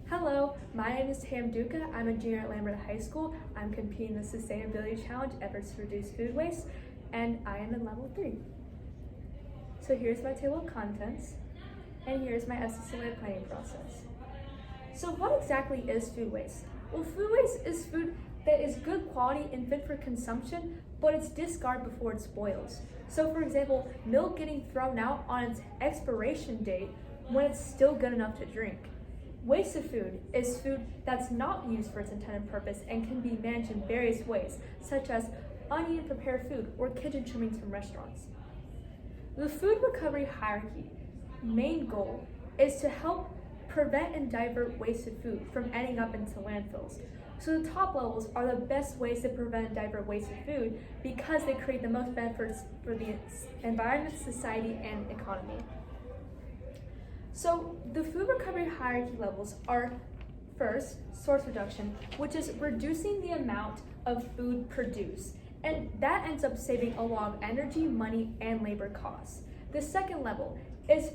Hello, my name is Tatum Duca. I'm a junior at Lambert High School. I'm competing in the Sustainability Challenge Efforts to Reduce Food Waste, and I am in level 3. So here's my table of contents, and here's my estimated planning process. So what exactly is food waste? Well, food waste is food that is good quality and fit for consumption, but it's discarded before it spoils. So for example, milk getting thrown out on its expiration date when it's still good enough to drink. Wasted food is food that's not used for its intended purpose and can be managed in various ways, such as uneaten prepared food or kitchen trimmings from restaurants. The food recovery hierarchy main goal is to help prevent and divert wasted food from ending up into landfills. So the top levels are the best ways to prevent and divert wasted food because they create the most benefits for the environment, society, and economy. So the food recovery hierarchy levels are first, source reduction, which is reducing the amount of food produced, and that ends up saving a lot of energy, money, and labor costs. The second level is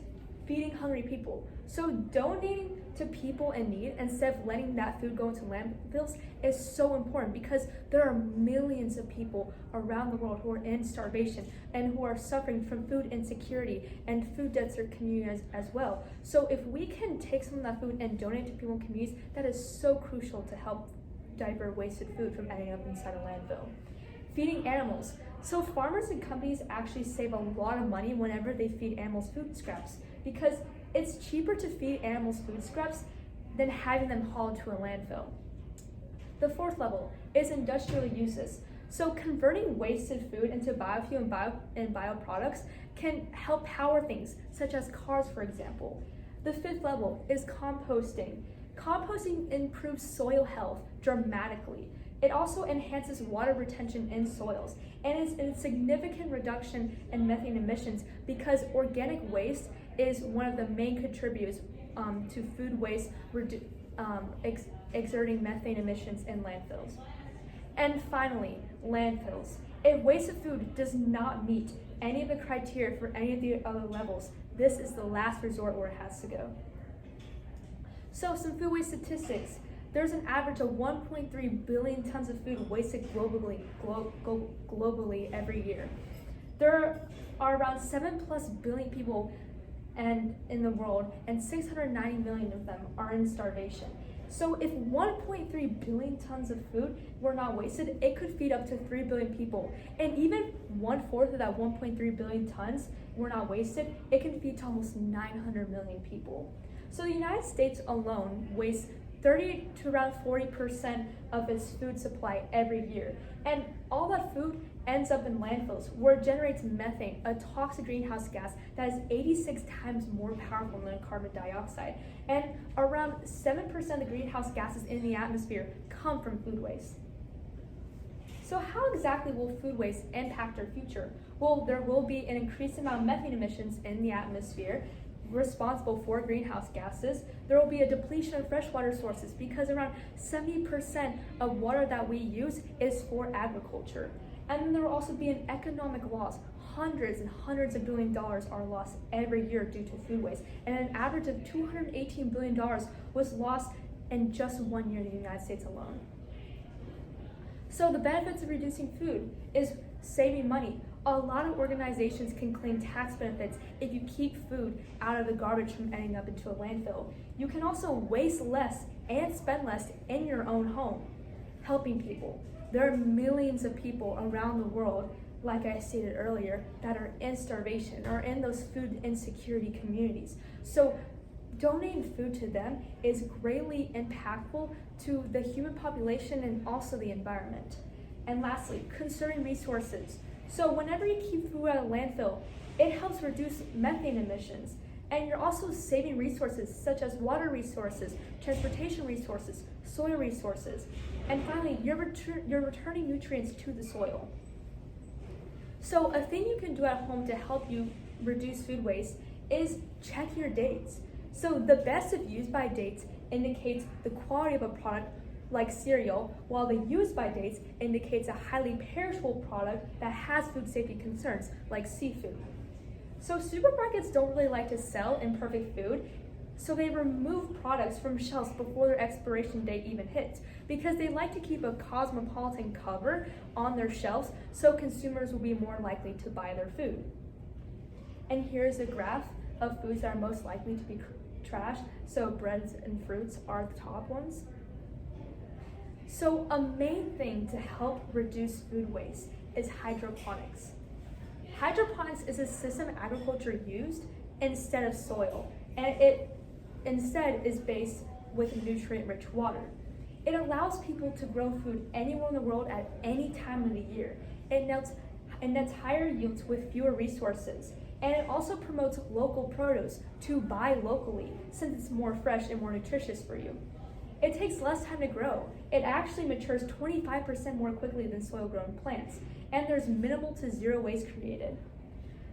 feeding hungry people. So donating to people in need instead of letting that food go into landfills is so important because there are millions of people around the world who are in starvation and who are suffering from food insecurity and food debts in their communities as well. So if we can take some of that food and donate to people in communities, that is so crucial to help divert wasted food from ending up inside a landfill. Feeding animals. So farmers and companies actually save a lot of money whenever they feed animals food scraps because it's cheaper to feed animals food scraps than having them hauled to a landfill. The fourth level is industrial uses. So converting wasted food into biofuel and bioproducts can help power things, such as cars, for example. The fifth level is composting. Composting improves soil health dramatically. It also enhances water retention in soils and is a significant reduction in methane emissions because organic waste is one of the main contributors to food waste exerting methane emissions in landfills. And finally, landfills. If wasted food does not meet any of the criteria for any of the other levels, this is the last resort where it has to go. So some food waste statistics. There's an average of 1.3 billion tons of food wasted globally every year. There are around 7+ billion people in the world, and 690 million of them are in starvation. So if 1.3 billion tons of food were not wasted, it could feed up to 3 billion people. And even 1/4 of that 1.3 billion tons were not wasted, it can feed to almost 900 million people. So the United States alone wastes 30 to around 40% of its food supply every year. And all that food ends up in landfills where it generates methane, a toxic greenhouse gas that is 86 times more powerful than carbon dioxide. And around 7% of the greenhouse gases in the atmosphere come from food waste. So how exactly will food waste impact our future? Well, there will be an increased amount of methane emissions in the atmosphere responsible for greenhouse gases. There will be a depletion of freshwater sources because around 70% of water that we use is for agriculture. And then there will also be an economic loss. Hundreds and hundreds of billion dollars are lost every year due to food waste. And an average of $218 billion was lost in just 1 year in the United States alone. So the benefits of reducing food is saving money. A lot of organizations can claim tax benefits if you keep food out of the garbage from ending up into a landfill. You can also waste less and spend less in your own home, helping people. There are millions of people around the world, like I stated earlier, that are in starvation or in those food insecurity communities. So donating food to them is greatly impactful to the human population and also the environment. And lastly, conserving resources. So whenever you keep food out of landfill, it helps reduce methane emissions. And you're also saving resources such as water resources, transportation resources, soil resources. And finally, you're returning nutrients to the soil. So a thing you can do at home to help you reduce food waste is check your dates. So the best of use by dates indicates the quality of a product like cereal, while the use by dates indicates a highly perishable product that has food safety concerns like seafood. So supermarkets don't really like to sell imperfect food, So they remove products from shelves before their expiration date even hits, because they like to keep a cosmopolitan cover on their shelves so consumers will be more likely to buy their food. And here's a graph of foods that are most likely to be trashed. So breads and fruits are the top ones. So a main thing to help reduce food waste is hydroponics. Hydroponics is a system of agriculture used instead of soil, and it instead is based with nutrient-rich water. It allows people to grow food anywhere in the world at any time of the year. It nets higher yields with fewer resources, and it also promotes local produce to buy locally since it's more fresh and more nutritious for you. It takes less time to grow. It actually matures 25% more quickly than soil-grown plants, and there's minimal to zero waste created.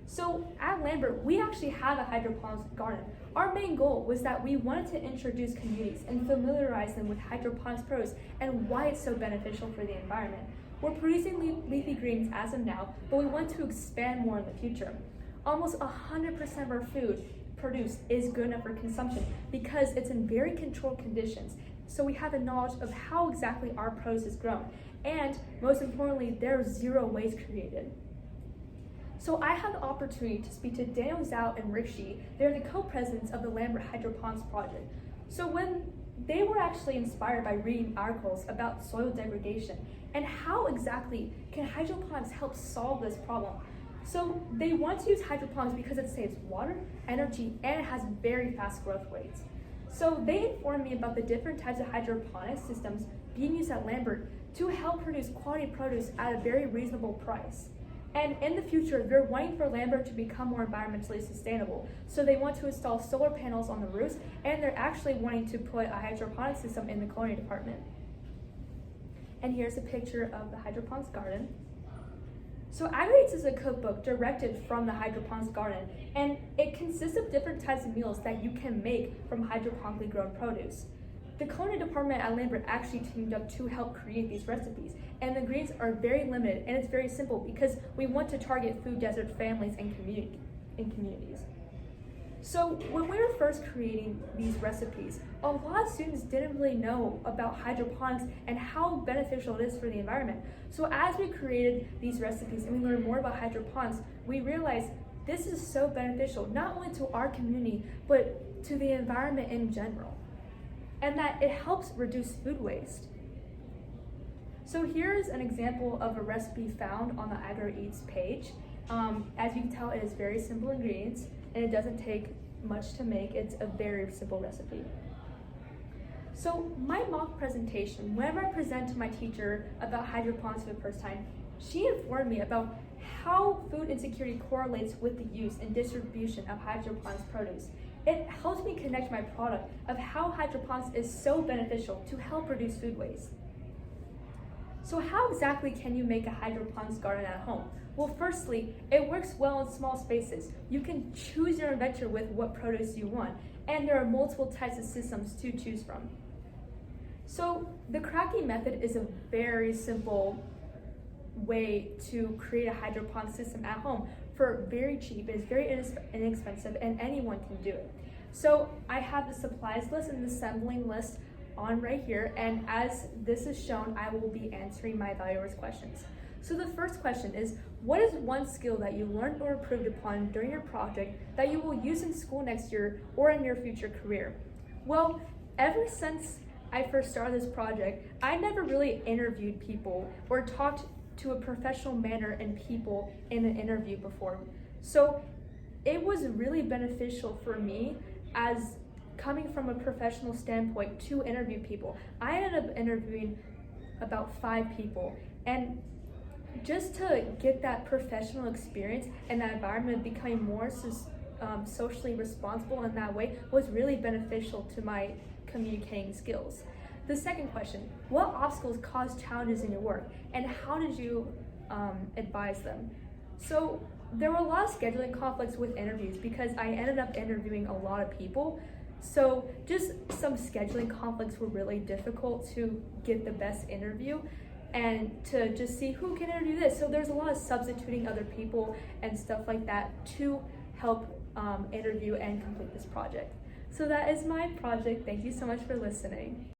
So at Lambert, we actually have a hydroponics garden. Our main goal was that we wanted to introduce communities and familiarize them with hydroponics produce and why it's so beneficial for the environment. We're producing leafy greens as of now, but we want to expand more in the future. Almost 100% of our food produced is good enough for consumption because it's in very controlled conditions. So we have the knowledge of how exactly our produce is grown. And most importantly, there's zero waste created. So I had the opportunity to speak to Daniel Zhao and Rick Shi. They're the co-presidents of the Lambert Hydroponics Project. So when they were actually inspired by reading articles about soil degradation and how exactly can hydroponics help solve this problem. So they want to use hydroponics because it saves water, energy, and it has very fast growth rates. So they informed me about the different types of hydroponics systems being used at Lambert to help produce quality produce at a very reasonable price. And in the future, they're wanting for Lambert to become more environmentally sustainable. So they want to install solar panels on the roofs, and they're actually wanting to put a hydroponic system in the culinary department. And here's a picture of the hydroponics garden. So Agri-Eats is a cookbook directed from the hydroponics garden, and it consists of different types of meals that you can make from hydroponically grown produce. The culinary department at Lambert actually teamed up to help create these recipes, and the ingredients are very limited, and it's very simple because we want to target food desert families and communities. So when we were first creating these recipes, a lot of students didn't really know about hydroponics and how beneficial it is for the environment. So as we created these recipes and we learned more about hydroponics, we realized this is so beneficial, not only to our community, but to the environment in general, and that it helps reduce food waste. So here's an example of a recipe found on the Agri-Eats page. As you can tell, it is very simple ingredients, and it doesn't take much to make. It's a very simple recipe. So my mock presentation, whenever I present to my teacher about hydroponics for the first time, she informed me about how food insecurity correlates with the use and distribution of hydroponics produce. It helps me connect my product of how hydroponics is so beneficial to help reduce food waste. So how exactly can you make a hydroponics garden at home? Well, firstly, it works well in small spaces. You can choose your adventure with what produce you want, and there are multiple types of systems to choose from. So the cracking method is a very simple way to create a hydroponic system at home for very cheap. It's very inexpensive, and anyone can do it. So I have the supplies list and the assembling list on right here, and as this is shown, I will be answering my evaluators' questions. So the first question is, what is one skill that you learned or improved upon during your project that you will use in school next year or in your future career? Well, ever since I first started this project, I never really interviewed people or talked to a professional manner and people in an interview before. So it was really beneficial for me as coming from a professional standpoint to interview people. I ended up interviewing about 5 people, and just to get that professional experience and that environment becoming more socially responsible in that way was really beneficial to my communicating skills. The second question, what obstacles caused challenges in your work, and how did you advise them? So there were a lot of scheduling conflicts with interviews because I ended up interviewing a lot of people. So just some scheduling conflicts were really difficult to get the best interview and to just see who can interview this. So there's a lot of substituting other people and stuff like that to help interview and complete this project. So that is my project. Thank you so much for listening.